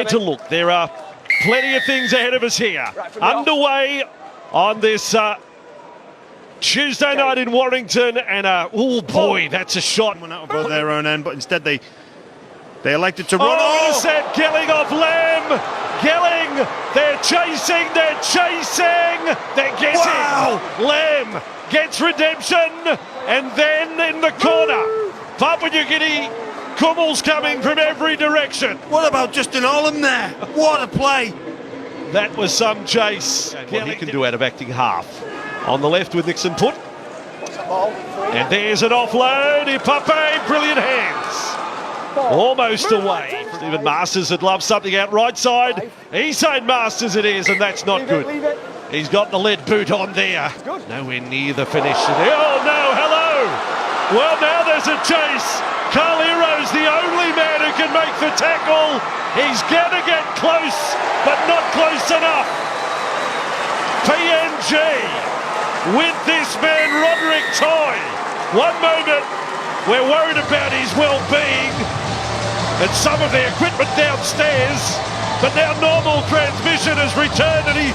need to look. There are plenty of things ahead of us here. Underway on this Tuesday night in Warrington, and oh boy, that's a shot. Went out of their own end, but instead they elected to run. Oh, intercept, Gelling off Lam. Gelling, they're chasing, they're getting. Wow. Lam gets redemption, and then in the corner, Papua New Guinea, Kumuls coming from every direction. What about Justin Olam there? What a play. That was some chase. What he can do out of acting half. On the left with Nixon put. And there's an offload. Ipape, brilliant hands. Almost away. Even Masters had loved something out right side. He's saying Masters it is, and that's not good. He's got the lead boot on there. Nowhere near the finish. Oh no, hello. Well, now there's a chase. Carlero's the only man who can make the tackle. He's going to get close, but not close enough. PNG with this man, Rodrick Tai. One moment, we're worried about his well-being and some of the equipment downstairs, but now normal transmission has returned and he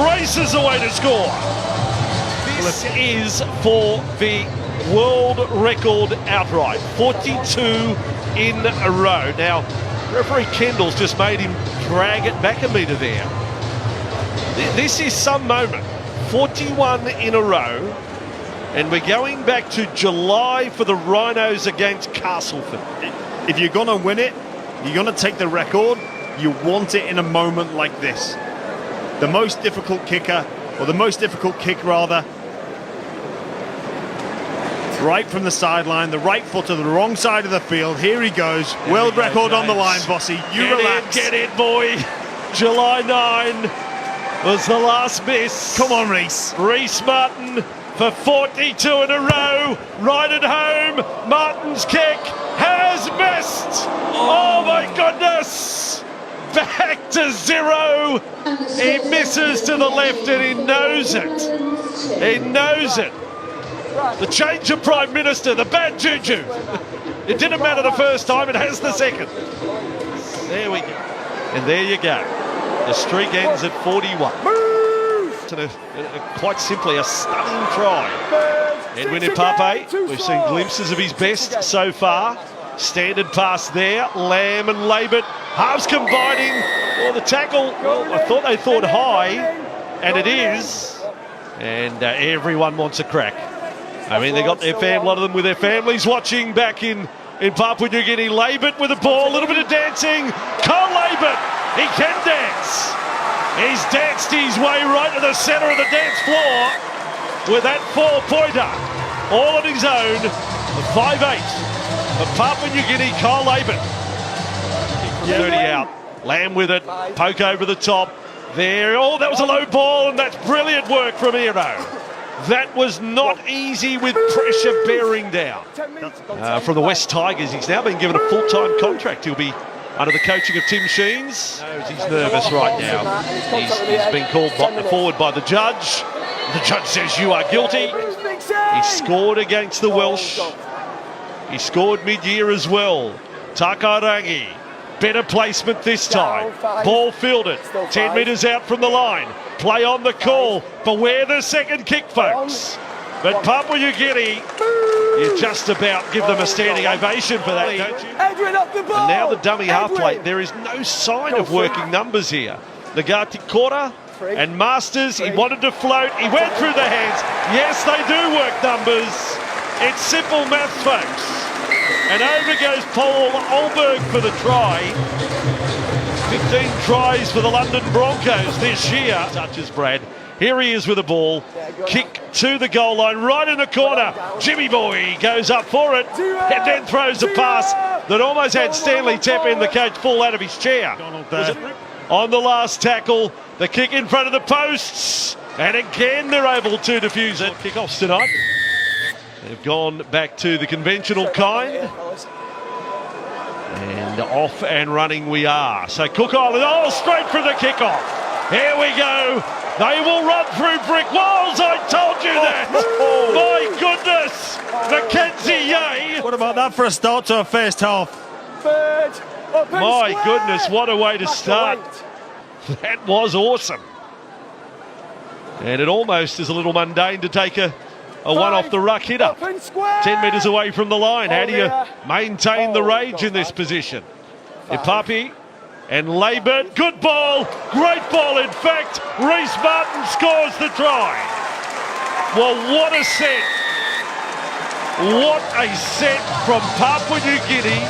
races away to score. This is for the world record outright, 42 in a row. Now, referee Kendall's just made him drag it back a metre there. This is some moment, 41 in a row, and we're going back to July for the Rhinos against Castleford. If you're going to win it, you're going to take the record, you want it in a moment like this. The most difficult kicker, or the most difficult kick rather, right from the sideline, the right foot to the wrong side of the field. Here he goes. World record on the line, Bossy. You relax. Get it, boy. July 9 was the last miss. Come on, Reese. Reese Martin for 42 in a row. Right at home. Martin's kick has missed. Oh my goodness. Back to zero. He misses to the left and he knows it. He knows it. The change of Prime Minister, the bad juju. It didn't matter the first time, it has the second. There we go. And there you go. The streak ends at 41. Quite simply, a stunning try. Edwin Ipape, we've seen glimpses of his best so far. Standard pass there, Lam and Labert, halves combining. Well, the tackle, well, I thought they thought high, and it is. And everyone wants a crack. I mean, they got their a lot of them with their families watching back in Papua New Guinea. Labert with the ball, a little bit of dancing. Cole Labert, he can dance. He's danced his way right to the centre of the dance floor with that 4-pointer. All on his own, the 5'8". of Papua New Guinea, Cole Labert. 30 out. Lam with it, poke over the top. There, oh, that was a low ball, and that's brilliant work from Hero. That was not easy with pressure bearing down. From the West Tigers, he's now been given a full-time contract. He'll be under the coaching of Tim Sheens. He's nervous right now. He's been called forward by the judge. The judge says you are guilty. He scored against the Welsh. He scored mid-year as well. Takarangi, better placement this time. Ball fielded, 10 metres out from the line. Play on the call. Beware the second kick, folks. But Papua New Guinea, you just about give them a standing ovation for that, don't you? And now the dummy half plate. There is no sign of working numbers here. Nagati Kora and Masters, he wanted to float. He went through the hands. Yes, they do work numbers. It's simple math, folks. And over goes Paul Olberg for the try. 15 tries for the London Broncos this year. Touches Brad. Here he is with the ball. Kick to the goal line, right in the corner. Jimmy Boy goes up for it and then throws a pass that almost had Stanley Teppin, the coach, fall out of his chair. On the last tackle, the kick in front of the posts. And again, they're able to defuse it. Kickoffs tonight. They've gone back to the conventional kind. And off and running we are. So Cook Island, oh, straight for the kickoff. Here we go. They will run through brick walls. I told you that. My goodness. Mackenzie Yeh. What about that for a start to a first half? Third. My goodness, what a way to start. That was awesome. And it almost is a little mundane to take a one off the ruck hitter. 10 metres away from the line. How do you maintain the rage in this position? Ipapi and Labour. Good ball. Great ball, in fact. Reece Martin scores the try. Well, what a set. What a set from Papua New Guinea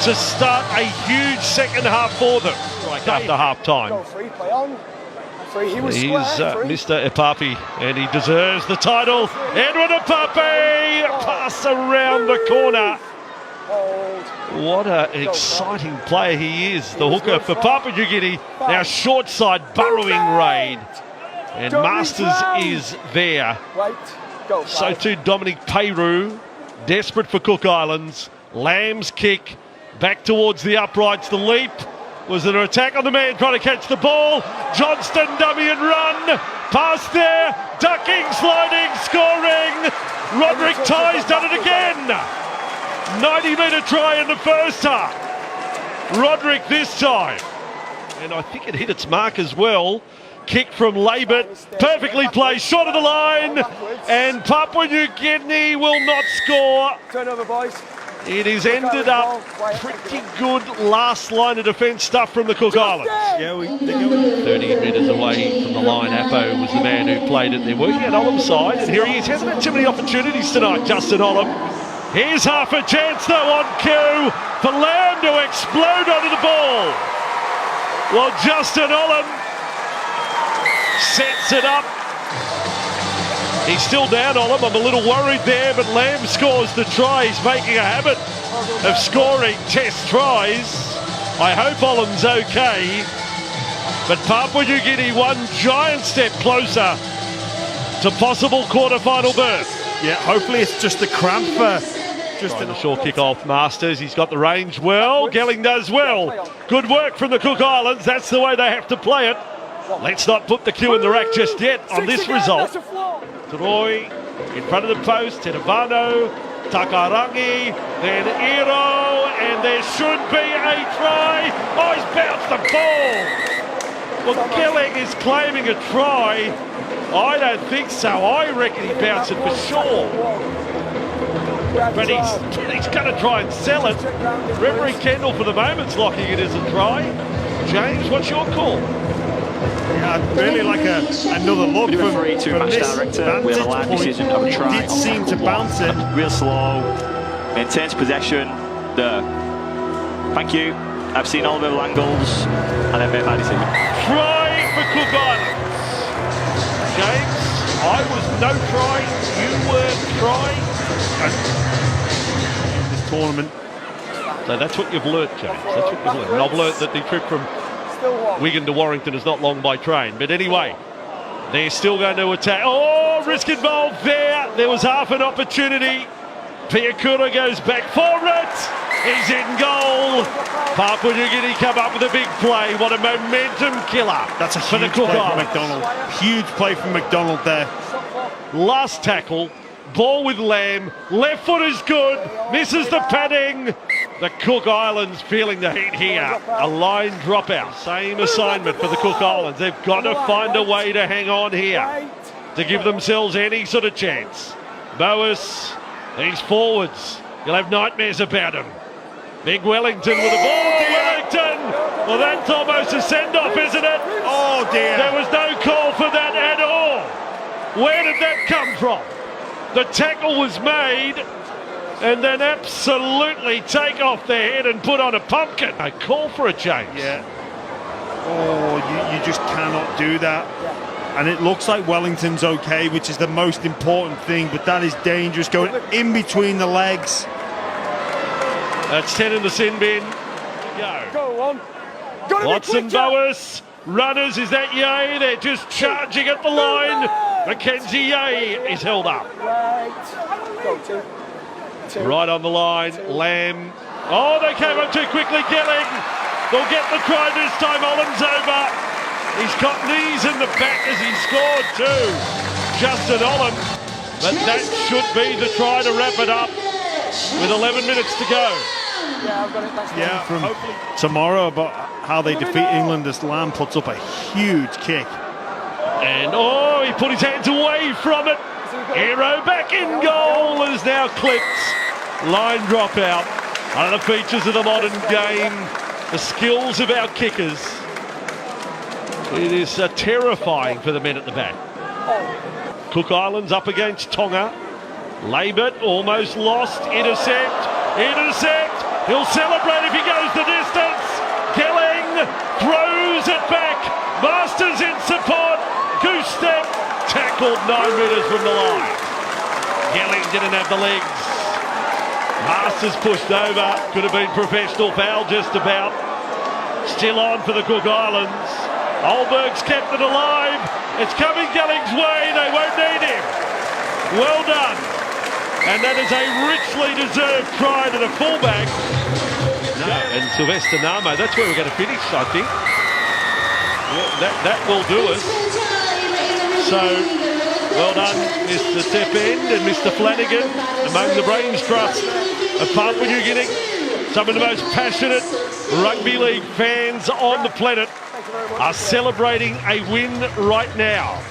to start a huge second half for them. Right after half time. He's Mr. Ipapi, and he deserves the title. Edwin Ipapi, pass around the corner. What an exciting player he is, the hooker for Papua New Guinea. Now short side burrowing raid, and Masters is there. So too Dominic Peyru, desperate for Cook Islands. Lam's kick, back towards the uprights, the leap. Was there an attack on the man trying to catch the ball? Johnston, dummy and run. Pass there. Ducking, sliding, scoring. Rodrick Tai's done it again. 90-metre try in the first half. Rodrick this time. And I think it hit its mark as well. Kick from Labour. Perfectly placed. Shot of the line. And Papua New Guinea will not score. Turnover, boys. It has ended up pretty good last line of defence stuff from the Cook Islands. Yeah, they're going 30 metres away from the line. Appo was the man who played it. They're working at Olam's side, and here he is. Hasn't had too many opportunities tonight, Justin Olam. Here's half a chance, though, on cue for Lam to explode onto the ball. Well, Justin Olam sets it up. He's still down on him. I'm a little worried there, but Lam scores the try. He's making a habit of scoring test tries. I hope Olam's okay. But Papua New Guinea one giant step closer to possible quarter-final berth. Yeah, hopefully it's just a cramp for Justin. The short kick off Masters. He's got the range well. Gelling does well. Good work from the Cook Islands. That's the way they have to play it. Let's not put the cue in the rack just yet on this result. Troy in front of the post, Tedavano, Takarangi, then Iro, and there should be a try. Oh, he's bounced the ball. Well, Gelling is claiming a try. I don't think so. I reckon he bounced it for sure. But he's going to try and sell it. Referee Kendall for the moment's locking it as a try. James, what's your call? Yeah, I'd really like another look from match this director with a line decision of a try. Did seem to bounce it. Real slow, maintains possession. Thank you. I've seen all the little angles and then made my decision. Try for Cook Islands. James, I was no try, you were try. This tournament. So that's what you've learnt, James. That's what you've learnt. And I've learnt that the trip from Wigan to Warrington is not long by train. But anyway, they're still going to attack. Oh, risk involved there. There was half an opportunity. Piakura goes back for it. He's in goal. Papua New Guinea come up with a big play. What a momentum killer. That's a huge play from McDonald. Huge play from McDonald there. Last tackle. Ball with Lam. Left foot is good. Misses the padding. The Cook Islands feeling the heat here. A line dropout. Same assignment for the Cook Islands. They've got to find a way to hang on here to give themselves any sort of chance. Boas, these forwards, you'll have nightmares about them. Big Wellington with the ball. Wellington! Well, that's almost a send-off, isn't it? Oh, dear. There was no call for that at all. Where did that come from? The tackle was made and then absolutely take off their head and put on a pumpkin. A call for a change. Yeah. Oh, you just cannot do that. And it looks like Wellington's okay, which is the most important thing, but that is dangerous, going in between the legs. That's 10 in the sin bin. Go on. Watson, Boas, runners, is that Yeh? They're just charging at the line. Mackenzie Yeh is held up. Right on the line, Lam. Oh, they came up too quickly, Gelling. They'll get the try this time, Olam's over. He's got knees in the back as he scored too. Justin Olam. But that should be the try to wrap it up with 11 minutes to go. Yeah, I've got it. Thanks. Yeah, from tomorrow about how they defeat England as Lam puts up a huge kick. And oh, he put his hands away from it. Hero back in goal is now clipped. Line drop out. One of the features of the modern game, the skills of our kickers. It is terrifying for the men at the back. Cook Islands up against Tonga. Labert almost lost. Intercept. He'll celebrate if he goes the distance. Gelling throws it back. Masters in support. Goose step. Tackled 9 metres from the line. Gelling didn't have the legs. Masters pushed over. Could have been professional foul just about. Still on for the Cook Islands. Olberg's kept it alive. It's coming Gelling's way. They won't need him. Well done. And that is a richly deserved try to the fullback. No, and Sylvester Namo, that's where we're going to finish, I think. Yeah, that will do us. So, well done, Mr. Stepend and Mr. Flanagan, among the Brains Trust of Papua New Guinea. Some of the most passionate rugby league fans on the planet are celebrating a win right now.